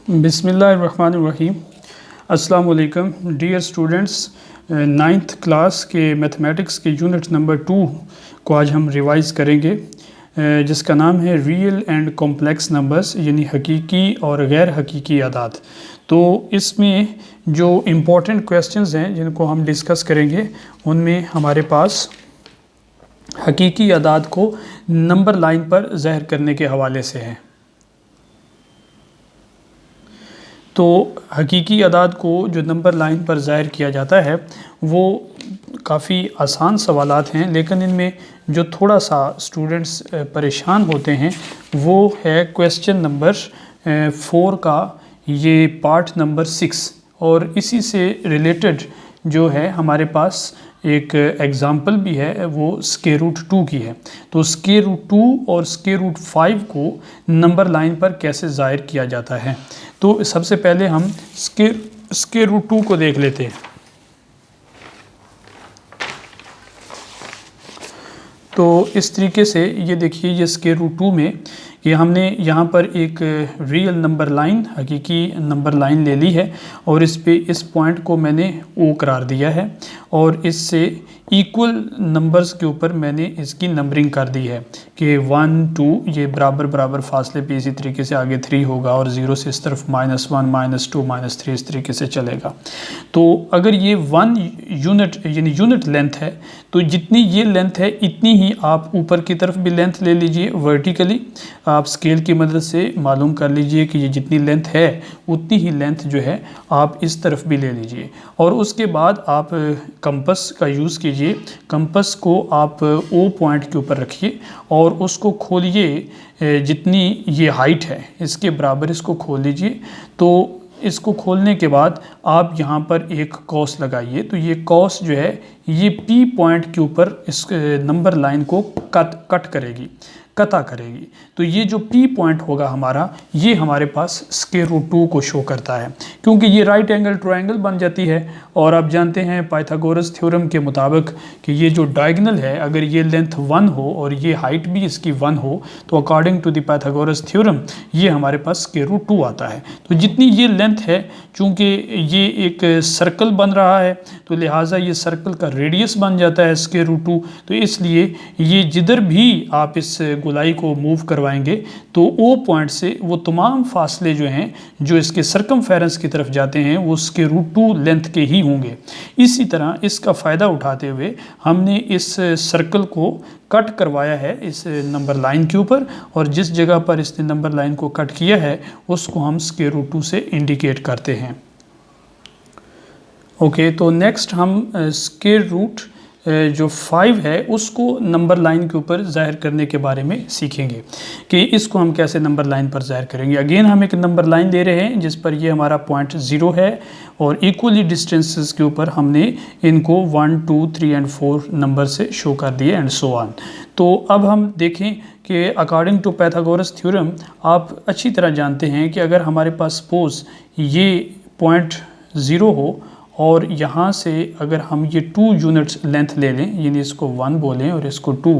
बिस्मिल्लाहिर्रहमानिर्रहीम। अस्सलाम वालेकुम डियर स्टूडेंट्स। नाइन्थ क्लास के मैथमेटिक्स के यूनिट नंबर 2 को आज हम रिवाइज़ करेंगे, जिसका नाम है रियल एंड कॉम्प्लेक्स नंबर्स, यानी हकीकी और गैर हकीकी अदाद। तो इसमें जो इम्पोर्टेंट क्वेश्चंस हैं जिनको हम डिस्कस करेंगे, उनमें हमारे पास हकीकी अदाद को नंबर लाइन पर ज़ाहिर करने के हवाले से हैं। तो हकीकी अदाद को जो नंबर लाइन पर ज़ाहिर किया जाता है वो काफ़ी आसान सवालात हैं, लेकिन इनमें जो थोड़ा सा स्टूडेंट्स परेशान होते हैं वो है क्वेश्चन नंबर 4 का ये पार्ट नंबर 6। और इसी से रिलेटेड जो है हमारे पास एक एग्ज़ाम्पल भी है, वो स्क्वायर रूट 2 की है। तो स्क्वायर रूट 2 और स्क्वायर रूट 5 को नंबर लाइन पर कैसे ज़ाहिर किया जाता है, तो सबसे पहले हम स्क्वायर रूट 2 को देख लेते हैं। तो इस तरीके से ये देखिए, ये स्क्वायर रूट 2 में ये हमने यहाँ पर एक रियल नंबर लाइन, हकीकी नंबर लाइन ले ली है और इस पॉइंट को मैंने ओ करार दिया है और इससे इक्वल नंबर्स के ऊपर मैंने इसकी नंबरिंग कर दी है कि 1 2 ये बराबर बराबर फासले पे इसी तरीके से आगे 3 होगा और 0 से इस तरफ -1 -2 -3 इस तरीके से चलेगा। तो अगर ये 1 यूनिट यानी यूनिट लेंथ है, तो जितनी ये लेंथ है इतनी ही आप ऊपर की तरफ भी लेंथ ले लीजिए वर्टिकली। आप स्केल की मदद से मालूम कर लीजिए कि ये जितनी लेंथ है उतनी ही लेंथ जो है आप इस तरफ भी ले लीजिए। और उसके बाद आप कंपस का यूज़ कीजिए। कंपस को आप ओ पॉइंट के ऊपर रखिए और उसको खोलिए, जितनी ये हाइट है इसके बराबर इसको खोल लीजिए। तो इसको खोलने के बाद आप यहाँ पर एक कॉस लगाइए। तो ये कॉस जो है ये पी पॉइंट के ऊपर इस नंबर लाइन को कता करेगी। तो ये जो पी पॉइंट होगा हमारा, ये हमारे पास स्क्वायर रूट 2 को शो करता है, क्योंकि ये राइट एंगल ट्रायंगल बन जाती है। और आप जानते हैं पाइथागोरस थ्योरम के मुताबिक कि ये जो डायगोनल है, अगर ये लेंथ 1 हो और ये हाइट भी इसकी 1 हो, तो according to the Pythagoras theorem ये हमारे पास स्क्वायर रूट 2 आता है। तो जितनी ये लेंथ है, चूँकि ये एक सर्कल बन रहा है, तो लिहाजा ये सर्कल का रेडियस बन जाता है स्क्वायर रूट 2। तो इसलिए ये जिधर भी आप इस गोलाई को मूव करवाएंगे तो ओ पॉइंट से वो तमाम फासले जो हैं जो इसके सर्कमफेरेंस की तरफ जाते हैं वो स्क्वायर रूट 2 लेंथ के ही होंगे। इसी तरह इसका फ़ायदा उठाते हुए हमने इस सर्कल को कट करवाया है इस नंबर लाइन के ऊपर, और जिस जगह पर इसने नंबर लाइन को कट किया है उसको हम स्क्वायर रूट 2 से इंडिकेट करते हैं। ओके, तो नेक्स्ट हम स्क्वायर रूट जो 5 है उसको नंबर लाइन के ऊपर ज़ाहिर करने के बारे में सीखेंगे कि इसको हम कैसे नंबर लाइन पर ज़ाहिर करेंगे। अगेन हम एक नंबर लाइन ले रहे हैं जिस पर ये हमारा पॉइंट 0 है और इक्वली डिस्टेंसेस के ऊपर हमने इनको 1 2 3 एंड 4 नंबर से शो कर दिए एंड सो ऑन। तो अब हम देखें कि अकॉर्डिंग टू पाइथागोरस थ्योरम आप अच्छी तरह जानते हैं कि अगर हमारे पास सपोज ये पॉइंट 0 हो और यहाँ से अगर हम ये 2 यूनिट्स लेंथ ले लें, यानी इसको 1 बोलें और इसको 2,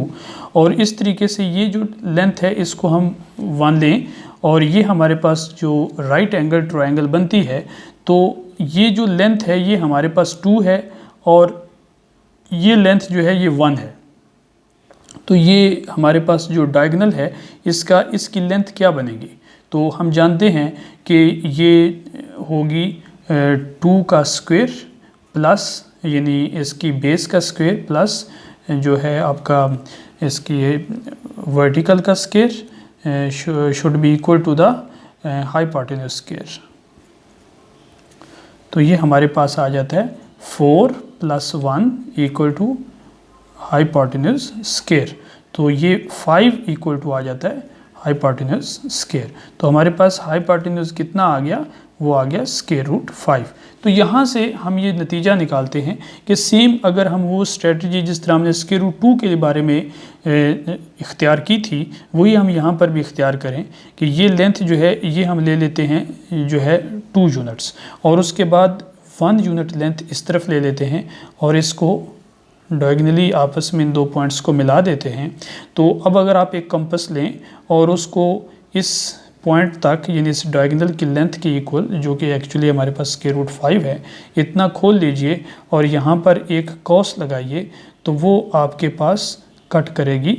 और इस तरीके से ये जो लेंथ है इसको हम 1 लें और ये हमारे पास जो राइट एंगल ट्रायंगल बनती है, तो ये जो लेंथ है ये हमारे पास 2 है और ये लेंथ जो है ये 1 है। तो ये हमारे पास जो डायगोनल है इसकी लेंथ क्या बनेगी, तो हम जानते हैं कि ये होगी 2 का स्क्वायर प्लस यानी इसकी बेस का स्क्वायर प्लस जो है आपका इसकी वर्टिकल का square should be equal to the hypotenuse square. तो ये हमारे पास आ जाता है 4 + 1 इक्वल टू हाइपोटेन्यूज स्क्वायर। तो ये 5 इक्वल टू आ जाता है हाइपोटेन्यूज स्क्वायर। तो हमारे पास हाइपोटेन्यूज कितना आ गया, वो आ गया स्क्वायर रूट 5। तो यहाँ से हम ये नतीजा निकालते हैं कि सेम अगर हम वो स्ट्रेटजी जिस तरह हमने स्क्वायर रूट 2 के बारे में इख्तियार की थी, वही हम यहाँ पर भी इख्तियार करें कि ये लेंथ जो है ये हम ले लेते हैं जो है 2 यूनिट्स, और उसके बाद 1 यूनिट लेंथ इस तरफ ले लेते हैं और इसको डायगोनली आपस में इन 2 पॉइंट्स को मिला देते हैं। तो अब अगर आप एक कंपास लें और उसको इस पॉइंट तक, यानी इस डायगोनल की लेंथ के इक्वल, जो कि एक्चुअली हमारे पास स्क्वायर रूट 5 है, इतना खोल लीजिए और यहाँ पर एक कॉस लगाइए, तो वो आपके पास कट करेगी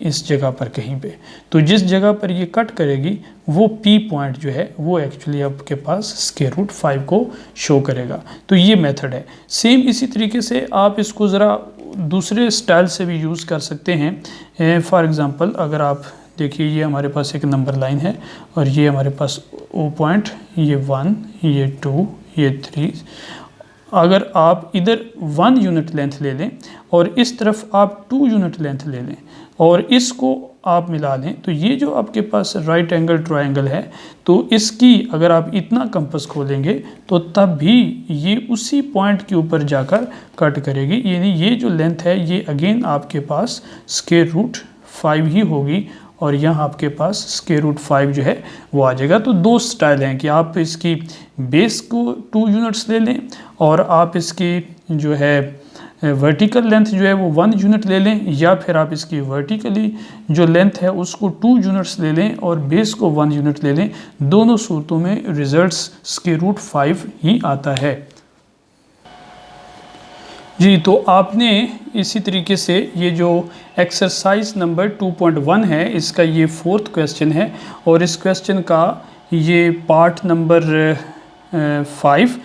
इस जगह पर कहीं पे। तो जिस जगह पर ये कट करेगी वो P पॉइंट जो है वो एक्चुअली आपके पास स्क्वायर रूट 5 को शो करेगा। तो ये मेथड है। सेम इसी तरीके से आप इसको ज़रा दूसरे स्टाइल से भी यूज़ कर सकते हैं। फॉर एग्ज़ाम्पल अगर आप देखिए, ये हमारे पास एक नंबर लाइन है और ये हमारे पास O पॉइंट, ये 1, ये 2, ये 3। अगर आप इधर 1 यूनिट लेंथ ले लें और इस तरफ आप 2 यूनिट लेंथ ले लें और इसको आप मिला लें, तो ये जो आपके पास राइट एंगल ट्रायंगल है, तो इसकी अगर आप इतना कंपास खोलेंगे तो तब भी ये उसी पॉइंट के ऊपर जाकर कट करेगी। यानी ये जो लेंथ है ये अगेन आपके पास स्क्वायर रूट 5 ही होगी और यहाँ आपके पास स्क्वायर रूट 5 जो है वो आ जाएगा। तो दो स्टाइल हैं कि आप इसकी बेस को 2 यूनिट्स ले लें और आप इसकी जो है वर्टिकल लेंथ जो है वो 1 यूनिट ले लें, या फिर आप इसकी वर्टिकली जो लेंथ है उसको 2 यूनिट्स ले लें और बेस को 1 यूनिट ले लें। दोनों सूरतों में रिजल्ट्स स्क्वायर रूट 5 ही आता है जी। तो आपने इसी तरीके से ये जो एक्सरसाइज नंबर 2.1 है, इसका ये 4th क्वेश्चन है और इस क्वेश्चन का ये पार्ट नंबर 5,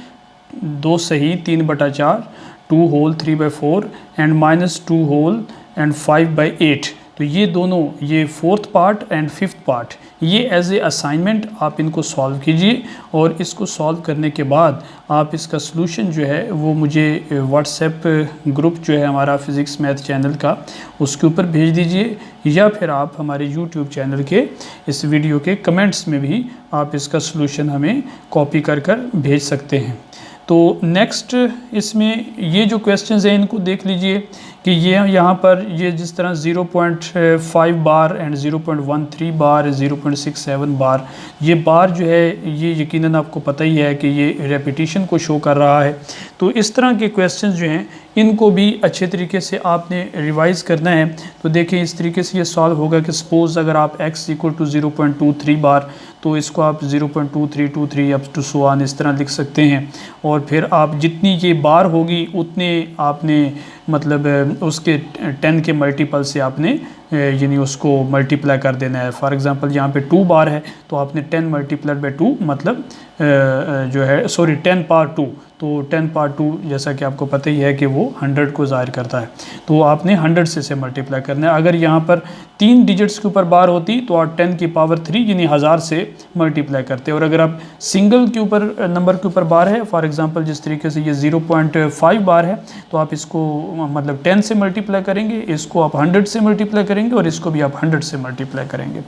2 सही 3/4, 2 होल 3/4 एंड -2 होल एंड 5/8। तो ये दोनों, ये 4th part and 5th part, ये एज ए असाइनमेंट आप इनको सॉल्व कीजिए और इसको सॉल्व करने के बाद आप इसका सलूशन जो है वो मुझे व्हाट्सएप ग्रुप जो है हमारा फिज़िक्स मैथ चैनल का, उसके ऊपर भेज दीजिए, या फिर आप हमारे यूट्यूब चैनल के इस वीडियो के कमेंट्स में भी आप इसका सलूशन हमें कॉपी कर भेज सकते हैं। तो नेक्स्ट इसमें ये जो क्वेश्चंस हैं इनको देख लीजिए कि ये यहाँ पर ये जिस तरह 0.5 बार एंड 0.13 बार, 0.67 बार, ये बार जो है ये यकीनन आपको पता ही है कि ये रेपिटेशन को शो कर रहा है। तो इस तरह के क्वेश्चंस जो हैं इनको भी अच्छे तरीके से आपने रिवाइज़ करना है। तो देखिए इस तरीके से ये सॉल्व होगा कि सपोज़ अगर आप x = 0.23 बार, तो इसको आप 0.2323 अप टू सो ऑन इस तरह लिख सकते हैं। और फिर आप जितनी ये बार होगी उतने आपने मतलब उसके 10 के मल्टीपल से आपने यानी उसको मल्टीप्लाई कर देना है। फॉर एग्जांपल यहाँ पे 2 बार है तो आपने 10 × 2 मतलब जो है 10 पावर 2, तो 10 पावर 2 जैसा कि आपको पता ही है कि वो 100 को ज़ाहिर करता है, तो आपने 100 से मल्टीप्लाई करना है। अगर यहाँ पर 3 डिजिट्स के ऊपर बार होती तो आप 10 की पावर 3 यानी 1000 से मल्टीप्लाई करते। और अगर आप सिंगल के ऊपर नंबर के ऊपर बार है, फॉर एग्जांपल जिस तरीके से ये 0.5 बार है, तो आप इसको मतलब 10 से मल्टीप्लाई करेंगे, इसको आप 100 से मल्टीप्लाई करेंगे और इसको भी आप 100 से मल्टीप्लाई करेंगे।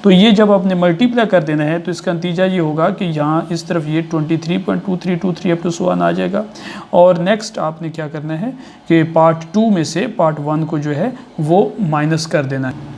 तो ये जब आपने मल्टीप्लाई कर देना है तो इसका नतीजा ये होगा कि यहाँ इस तरफ ये 23.2323 अप टू सो ऑन आ जाएगा। और नेक्स्ट आपने क्या करना है कि पार्ट 2 में से पार्ट 1 को जो है वो माइनस कर देना है।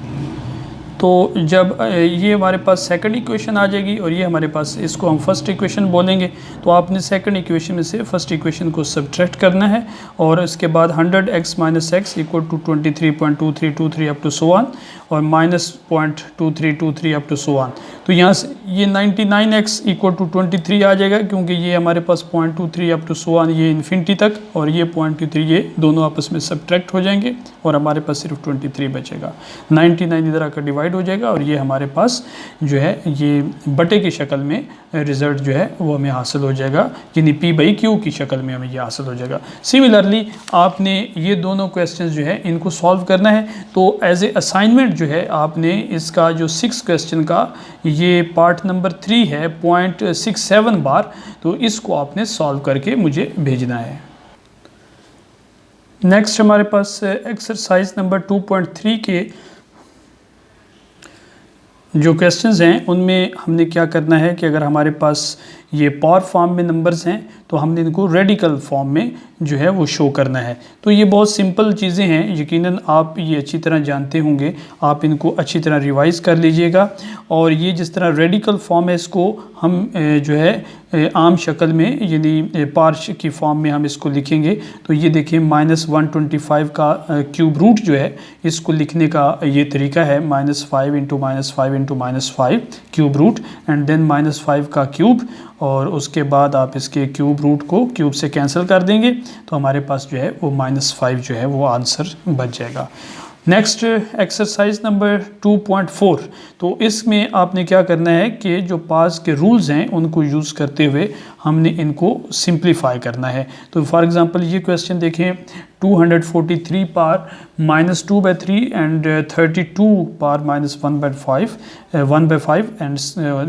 तो जब ये हमारे पास सेकंड इक्वेशन आ जाएगी और ये हमारे पास, इसको हम फर्स्ट इक्वेशन बोलेंगे, तो आपने सेकंड इक्वेशन में से फर्स्ट इक्वेशन को सब्ट्रैक्ट करना है और इसके बाद 100x - x = 23.2323 up to so on और -0.2323 अप टू सो ऑन। तो यहाँ से ये 99x = 23 आ जाएगा, क्योंकि ये हमारे पास 0.23 अप टू सो ऑन ये इन्फिनिटी तक और ये 0.23, ये दोनों आपस में सब्ट्रैक्ट हो जाएंगे और हमारे पास सिर्फ 23 बचेगा। 99 इधर आकर डिवाइड हो जाएगा और ये हमारे पास जो है ये बटे की शक्ल में रिजल्ट जो है वो हमें हासिल हो जाएगा, यानी P/Q की शक्ल में हमें ये हासिल हो जाएगा। सिमिलरली आपने ये दोनों क्वेश्चंस जो है इनको सॉल्व करना है। तो एज ए असाइनमेंट जो है आपने इसका जो 6 क्वेश्चन का ये पार्ट नंबर 3 है 0.67 बार, तो इसको आपने सॉल्व करके मुझे भेजना है। नेक्स्ट हमारे पास एक्सरसाइज नंबर 2.3 के जो क्वेश्चंस हैं उनमें हमने क्या करना है कि अगर हमारे पास ये पावर फॉर्म में नंबर्स हैं तो हमने इनको रेडिकल फॉर्म में जो है वो शो करना है। तो ये बहुत सिंपल चीज़ें हैं, यकीनन आप ये अच्छी तरह जानते होंगे, आप इनको अच्छी तरह रिवाइज कर लीजिएगा। और ये जिस तरह रेडिकल फॉर्म है इसको हम जो है आम शक्ल में यानी पार्श की फॉर्म में हम इसको लिखेंगे। तो ये देखिए -125 का क्यूब रूट जो है इसको लिखने का ये तरीका है, -5 × -5 × -5 क्यूब रूट एंड देन -5 का क्यूब, और उसके बाद आप इसके क्यूब रूट को क्यूब से कैंसिल कर देंगे तो हमारे पास जो है वो -5 जो है वो आंसर बच जाएगा। Next exercise number 2.4। तो इसमें आपने क्या करना है कि जो पास के रूल्स हैं उनको यूज़ करते हुए हमने इनको सिंप्लीफाई करना है। तो फॉर एग्जांपल ये क्वेश्चन देखें, 243 power -2/3 and 32 power -1/5 and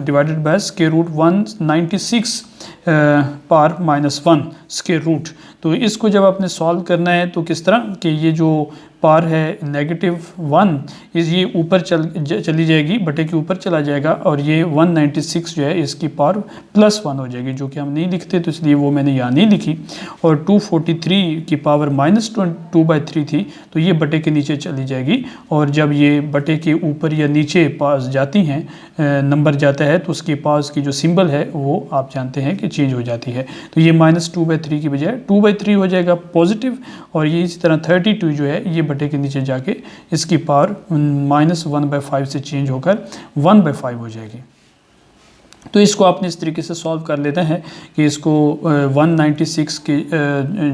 divided by square root 196 power -1 square root. तो इसको जब आपने सॉल्व करना है तो किस तरह कि ये जो पावर है -1 ये ऊपर चली जाएगी, बटे के ऊपर चला जाएगा, और ये 196 जो है इसकी पावर +1 हो जाएगी, जो कि हम नहीं लिखते तो इसलिए वो मैंने यहाँ नहीं लिखी। और 243 की पावर -2/3 थी तो ये बटे के नीचे चली जाएगी, और जब ये बटे के ऊपर या नीचे पास जाती हैं नंबर जाता है तो उसकी पास की जो सिंबल है वो आप जानते हैं कि चेंज हो जाती है। तो ये -2/3 की बजाय 2/3 हो जाएगा पॉजिटिव, और ये इसी तरह 32 जो है ये बटे के नीचे जाके इसकी पावर -1/5 से चेंज होकर 1/5 हो जाएगी। तो इसको आपने इस तरीके से सॉल्व कर लेते हैं कि इसको 196 के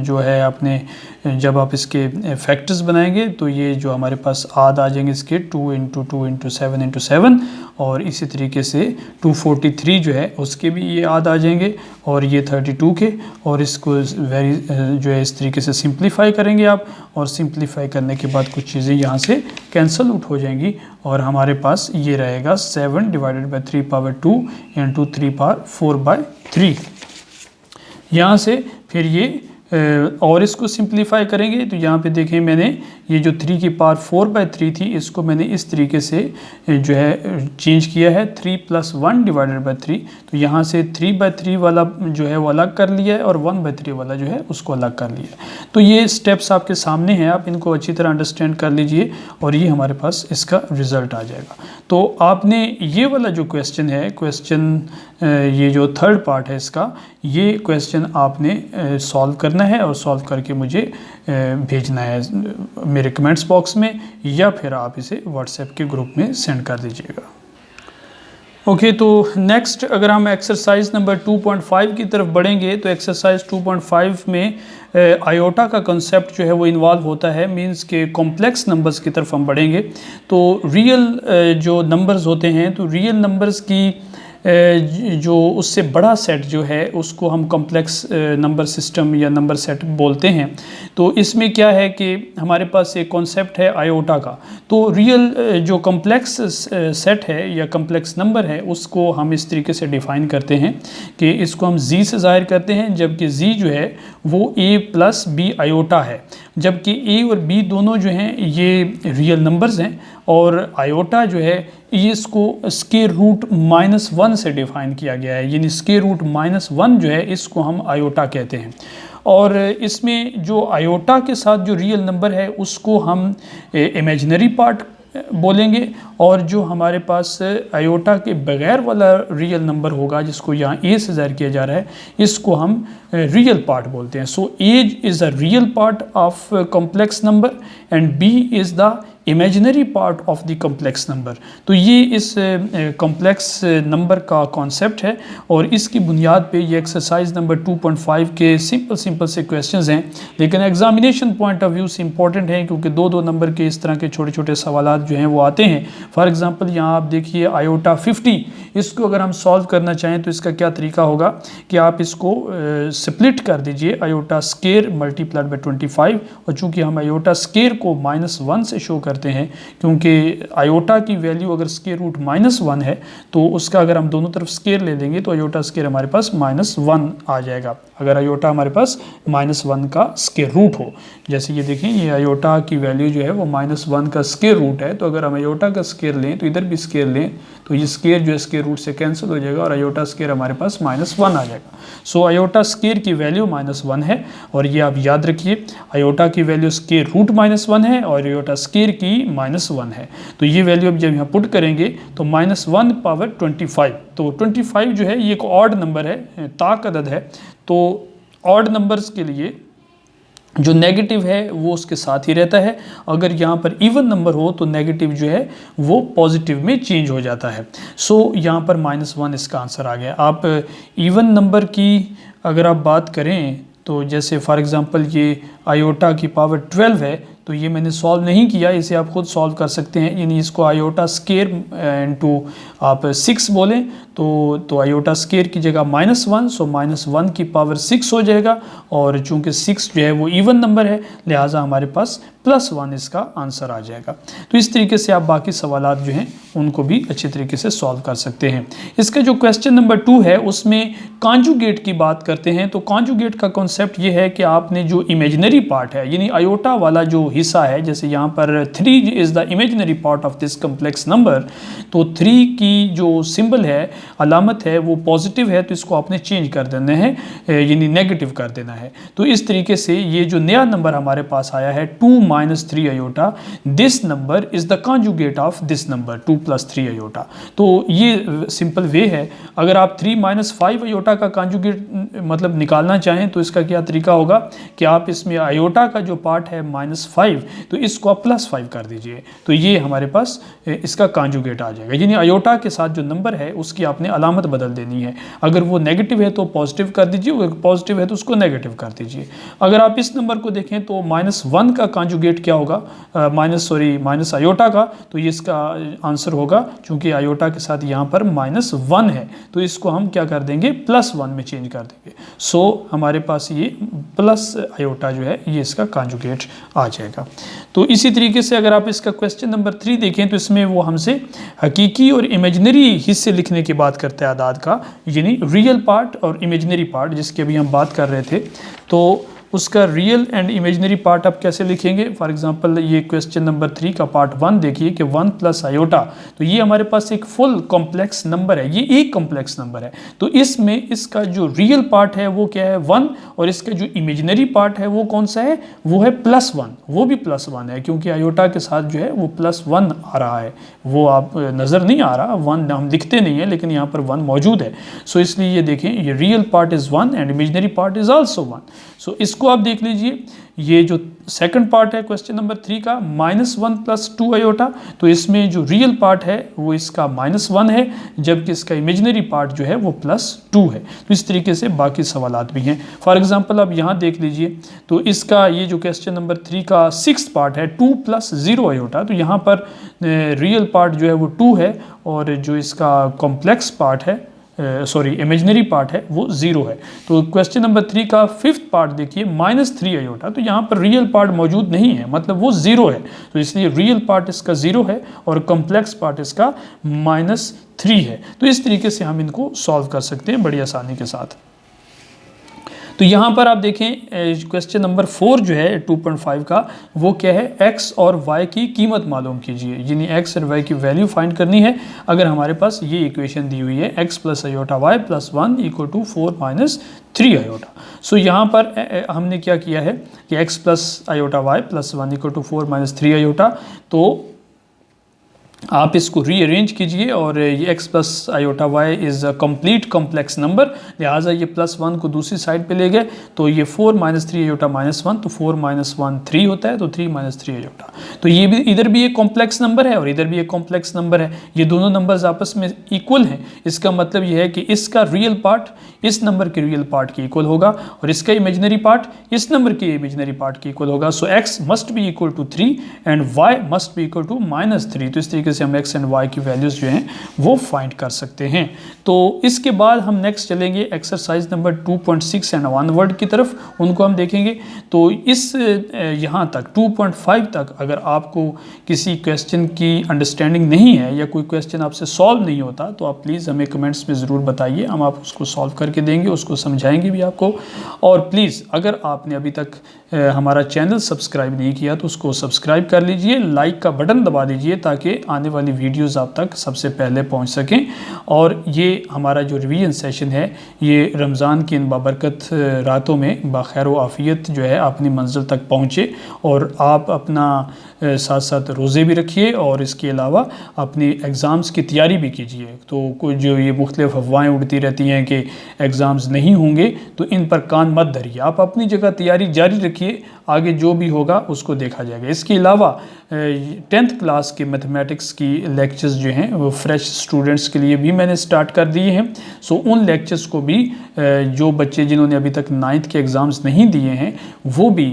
जो है आपने जब आप इसके फैक्टर्स बनाएंगे तो ये जो हमारे पास आद आ जाएंगे इसके 2 × 2 × 7 × 7, और इसी तरीके से 243 जो है उसके भी ये आद आ जाएंगे, और ये 32 के, और इसको जो है इस तरीके से सिंप्लीफाई करेंगे आप, और सिंप्लीफाई करने के बाद कुछ चीज़ें यहाँ से कैंसिल आउट हो जाएंगी, और हमारे पास ये रहेगा 7 / 3 पावर 2 × 3 पावर 4/3। यहाँ से फिर ये और इसको सिंप्लीफाई करेंगे तो यहाँ पे देखें मैंने ये जो 3 की पावर 4/3 थी इसको मैंने इस तरीके से जो है चेंज किया है 3 + 1 / 3। तो यहाँ से 3/3 वाला जो है वो अलग कर लिया है, और 1/3 वाला जो है उसको अलग कर लिया है। तो ये स्टेप्स आपके सामने हैं, आप इनको अच्छी तरह अंडरस्टैंड कर लीजिए, और ये हमारे पास इसका रिज़ल्ट आ जाएगा। तो आपने ये वाला जो क्वेश्चन है, ये जो थर्ड पार्ट है इसका, ये क्वेश्चन आपने सॉल्व करना है, और सॉल्व करके मुझे भेजना है मेरे कमेंट्स बॉक्स में, या फिर आप इसे व्हाट्सएप के ग्रुप में सेंड कर दीजिएगा। ओके, तो नेक्स्ट अगर हम एक्सरसाइज नंबर 2.5 की तरफ बढ़ेंगे तो एक्सरसाइज 2.5 में आयोटा का कंसेप्ट जो है वो इन्वॉल्व होता है, मींस के कॉम्प्लेक्स नंबर्स की तरफ हम बढ़ेंगे। तो रियल जो नंबर्स होते हैं, तो रियल नंबर्स की जो उससे बड़ा सेट जो है उसको हम कॉम्प्लेक्स नंबर सिस्टम या नंबर सेट बोलते हैं। तो इसमें क्या है कि हमारे पास एक कॉन्सेप्ट है आयोटा का। तो रियल जो कॉम्प्लेक्स सेट है या कॉम्प्लेक्स नंबर है उसको हम इस तरीके से डिफ़ाइन करते हैं कि इसको हम जी से ज़ाहिर करते हैं, जबकि जी जो है वो a + b आयोटा है, जबकि a और b दोनों जो हैं ये रियल नंबर्स हैं, और आयोटा जो है ये इसको स्क्वायर रूट -1 से डिफ़ाइन किया गया है, यानी स्क्वायर रूट -1 जो है इसको हम आयोटा कहते हैं। और इसमें जो आयोटा के साथ जो रियल नंबर है उसको हम इमेजिनरी पार्ट बोलेंगे, और जो हमारे पास आयोटा के बगैर वाला रियल नंबर होगा जिसको यहाँ ए से ज़ाहिर किया जा रहा है इसको हम रियल पार्ट बोलते हैं। So as is a real part of complex number and B is the imaginary part of the complex number. तो ये इस कॉम्प्लेक्स नंबर का कॉन्सेप्ट है, और इसकी बुनियाद पे ये एक्सरसाइज नंबर 2.5 के सिंपल से क्वेश्चंस हैं, लेकिन एग्जामिनेशन पॉइंट ऑफ व्यू से इंपॉर्टेंट है क्योंकि दो नंबर के इस तरह के छोटे छोटे सवाल जो हैं वो आते हैं। फॉर एग्जांपल यहाँ आप देखिए आयोटा 50, इसको अगर हम सॉल्व करना चाहें तो इसका क्या तरीका होगा कि आप इसको स्प्लिट कर दीजिए, आयोटा स्क्वायर × 25, और चूँकि हम आयोटा स्क्वायर को -1 से शो करते करते हैं, क्योंकि आयोटा की वैल्यू अगर स्क्वायर रूट -1 है तो उसका अगर हम दोनों तरफ स्क्वायर ले लेंगे तो आयोटा स्क्वायर हमारे पास -1 आ जाएगा, अगर आयोटा हमारे पास -1 का स्क्वायर रूट हो। जैसे ये देखें, ये आयोटा की वैल्यू जो है वो -1 का स्क्वायर रूट है, तो अगर हम आयोटा का स्क्वायर लें तो इधर भी स्क्वायर लें तो ये स्क्वायर जो है स्क्वायर रूट से कैंसिल हो जाएगा और आयोटा स्क्वायर हमारे पास -1 आ जाएगा। सो आयोटा स्क्वायर की वैल्यू -1 है, और ये आप याद रखिए, आयोटा की वैल्यू स्क्वायर रूट -1 है और आयोटा स्क्वायर की -1 है। तो ये वैल्यू अब जब यहाँ पुट करेंगे तो -1 पावर 25, तो 25 जो है ये एक ऑड नंबर है, ताक अदद है। तो ऑड नंबर्स के लिए जो नेगेटिव है वो उसके साथ ही रहता है, अगर यहाँ पर इवन नंबर हो तो नेगेटिव जो है वो पॉजिटिव में चेंज हो जाता है। सो यहाँ पर -1 इसका आंसर आ गया। आप इवन नंबर की अगर आप बात करें तो जैसे फॉर एग्जांपल ये आयोटा की पावर 12 है, तो ये मैंने सॉल्व नहीं किया, इसे आप खुद सॉल्व कर सकते हैं। यानी इसको आयोटा स्क्वायर इनटू आप 6 बोलें तो आयोटा स्क्वायर की जगह -1, सो -1 की पावर 6 हो जाएगा, और चूंकि 6 जो है वो इवन नंबर है लिहाजा हमारे पास +1 इसका आंसर आ जाएगा। तो इस तरीके से आप बाकी सवालात जो हैं उनको भी अच्छे तरीके से सॉल्व कर सकते हैं। इसका जो क्वेश्चन नंबर 2 है उसमें कॉन्जुगेट की बात करते हैं। तो कॉन्जुगेट का कॉन्सेप्ट ये है कि आपने जो इमेजिनरी पार्ट है, यानी आयोटा वाला जो हिस्सा है, जैसे यहाँ पर 3 is the imaginary part of this complex number, तो 3 की जो सिंबल है, अलामत है, वो पॉजिटिव है, तो इसको आपने चेंज कर देना है, यानी नेगेटिव कर देना है। तो इस तरीके से ये जो नया नंबर हमारे पास आया है 2 - 3 iota, this number is the conjugate of this number 2 + 3 iota. तो ये सिंपल वे है। अगर आप 3 - 5 आयोटा का कॉन्जुगेट मतलब निकालना चाहें तो इसका क्या तरीका होगा कि आप इसमें आयोटा का जो पार्ट है -5, तो इसको आप +5 कर दीजिए, तो ये हमारे पास इसका कॉन्जुगेट आ जाएगा। यानी आयोटा के साथ जो नंबर है उसकी आपने अलामत बदल देनी है, अगर वो नेगेटिव है तो पॉजिटिव कर दीजिए, अगर पॉजिटिव है तो उसको नेगेटिव कर दीजिए। अगर आप इस नंबर को देखें तो -1 का कॉन्जुगेट क्या होगा, माइनस आयोटा का, तो ये इसका आंसर होगा, चूंकि आयोटा के साथ यहाँ पर -1 है तो इसको हम क्या कर देंगे, +1 में चेंज कर देंगे। सो हमारे पास ये प्लस आयोटा जो है ये इसका कॉन्जुगेट आ जाएगा। तो इसी तरीके से अगर आप इसका क्वेश्चन नंबर 3 देखें तो इसमें वो हमसे हकीकी और इमेजिनरी हिस्से लिखने की बात करते हैं आदाद का, यानी रियल पार्ट और इमेजिनरी पार्ट, जिसकी अभी हम बात कर रहे थे। तो उसका रियल एंड इमेजिनरी पार्ट आप कैसे लिखेंगे। फॉर एग्जांपल ये क्वेश्चन नंबर 3 का पार्ट 1 देखिए कि 1 + आयोटा, तो ये हमारे पास एक फुल कॉम्प्लेक्स नंबर है, ये एक कॉम्प्लेक्स नंबर है। तो इसमें इसका जो रियल पार्ट है वो क्या है, 1, और इसका जो इमेजिनरी पार्ट है वो कौन सा है, वो है +1, वो भी +1 है, क्योंकि आयोटा के साथ जो है वो +1 आ रहा है, वो आप नज़र नहीं आ रहा, 1 हम दिखते नहीं है लेकिन यहाँ पर 1 मौजूद है। सो इसलिए ये देखें, ये real part is 1 and imaginary part is also 1। सो इसको आप देख लीजिए, ये जो सेकंड पार्ट है क्वेश्चन नंबर 3 का, -1 + 2 आयोटा, तो इसमें जो रियल पार्ट है वो इसका -1 है, जबकि इसका इमेजिनरी पार्ट जो है वो +2 है। तो इस तरीके से बाकी सवालात भी हैं। फॉर एग्जांपल आप यहाँ देख लीजिए, तो इसका ये जो क्वेश्चन नंबर 3 का 6th पार्ट है 2 + 0 आयोटा, तो यहाँ पर रियल पार्ट जो है वो 2 है, और जो इसका कॉम्प्लेक्स पार्ट है इमेजिनरी पार्ट है वो 0 है। तो क्वेश्चन नंबर 3 का 5th पार्ट देखिए -3 आयोटा, तो यहाँ पर रियल पार्ट मौजूद नहीं है, मतलब वो 0 है, तो इसलिए रियल पार्ट इसका 0 है और कॉम्प्लेक्स पार्ट इसका -3 है। तो इस तरीके से हम इनको सॉल्व कर सकते हैं बड़ी आसानी के साथ। तो यहाँ पर आप देखें क्वेश्चन नंबर 4 जो है 2.5 का, वो क्या है, x और y की कीमत मालूम कीजिए, यानी x और y की वैल्यू फाइंड करनी है। अगर हमारे पास ये इक्वेशन दी हुई है x + आयोटा y + 1 = 4 - 3 आयोटा। सो यहाँ पर हमने क्या किया है कि x + आयोटा y + 1 = 4 - 3 आयोटा, तो आप इसको रीअरेंज कीजिए, और ये x + iota y is a complete complex number, लिहाजा ये +1 को दूसरी साइड पे ले गए, तो ये 4 - 3 आयोटा -1, तो 4 - 1 3 होता है, तो 3 - 3 आयोटा। तो ये भी इधर भी एक कॉम्प्लेक्स नंबर है और इधर भी एक कॉम्प्लेक्स नंबर है, ये दोनों नंबर्स आपस में इक्वल हैं। इसका मतलब ये है कि इसका रियल पार्ट इस नंबर के रियल पार्ट के इक्वल होगा, और इसका इमेजिनरी पार्ट इस नंबर के इमेजिनरी पार्ट के इक्वल होगा। So x must be equal to 3 and y must be equal to -3। तो इस तरीके तरीके से हम एक्स एंड वाई की वैल्यूज़ जो हैं वो फाइंड कर सकते हैं। तो इसके बाद हम नेक्स्ट चलेंगे एक्सरसाइज नंबर 2.6 एंड ऑनवर्ड की तरफ, उनको हम देखेंगे। तो इस यहाँ तक 2.5 तक अगर आपको किसी क्वेश्चन की अंडरस्टैंडिंग नहीं है या कोई क्वेश्चन आपसे सॉल्व नहीं होता तो आप प्लीज़ हमें कमेंट्स में ज़रूर बताइए, हम आप उसको सॉल्व करके देंगे, उसको समझाएंगे भी आपको। और प्लीज़ अगर आपने अभी तक हमारा चैनल सब्सक्राइब नहीं किया तो उसको सब्सक्राइब कर लीजिए, लाइक का बटन दबा दीजिए ताकि आने वाली वीडियोस आप तक सबसे पहले पहुंच सकें। और ये हमारा जो रिवीजन सेशन है ये रमज़ान की इन बाबरकत रातों में बाखैर व आफ़ियत जो है अपनी मंजिल तक पहुँचे और आप अपना साथ साथ रोज़े भी रखिए और इसके अलावा अपनी एग्ज़ाम्स की तैयारी भी कीजिए। तो कुछ जो ये मुख्तलिफ़ अफवाहें उड़ती रहती हैं कि एग्ज़ाम्स नहीं होंगे तो इन पर कान मत धरिए, आप अपनी जगह तैयारी जारी रखिए, आगे जो भी होगा उसको देखा जाएगा। इसके अलावा 10th क्लास के मैथमेटिक्स की लेक्चर्स जो हैं वो फ्रेश स्टूडेंट्स के लिए भी मैंने स्टार्ट कर दिए हैं। सो उन लेक्चर्स को भी जो बच्चे जिन्होंने अभी तक 9th के एग्ज़ाम्स नहीं दिए हैं वो भी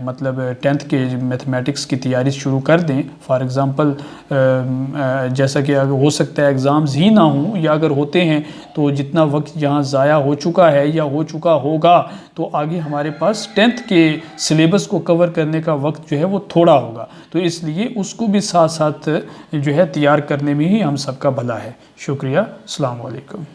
मतलब 10th के मैथमेटिक्स की तैयारी शुरू कर दें। फॉर एग्ज़ाम्पल जैसा कि अगर हो सकता है एग्ज़ाम्स ही ना हों या अगर होते हैं तो जितना वक्त यहाँ ज़ाया हो चुका है या हो चुका होगा तो आगे हमारे पास 10th के सिलेबस को कवर करने का वक्त जो है वो थोड़ा होगा, तो इसलिए उसको भी साथ साथ जो है तैयार करने में ही हम सबका भला है। शुक्रिया, अस्सलाम वालेकुम।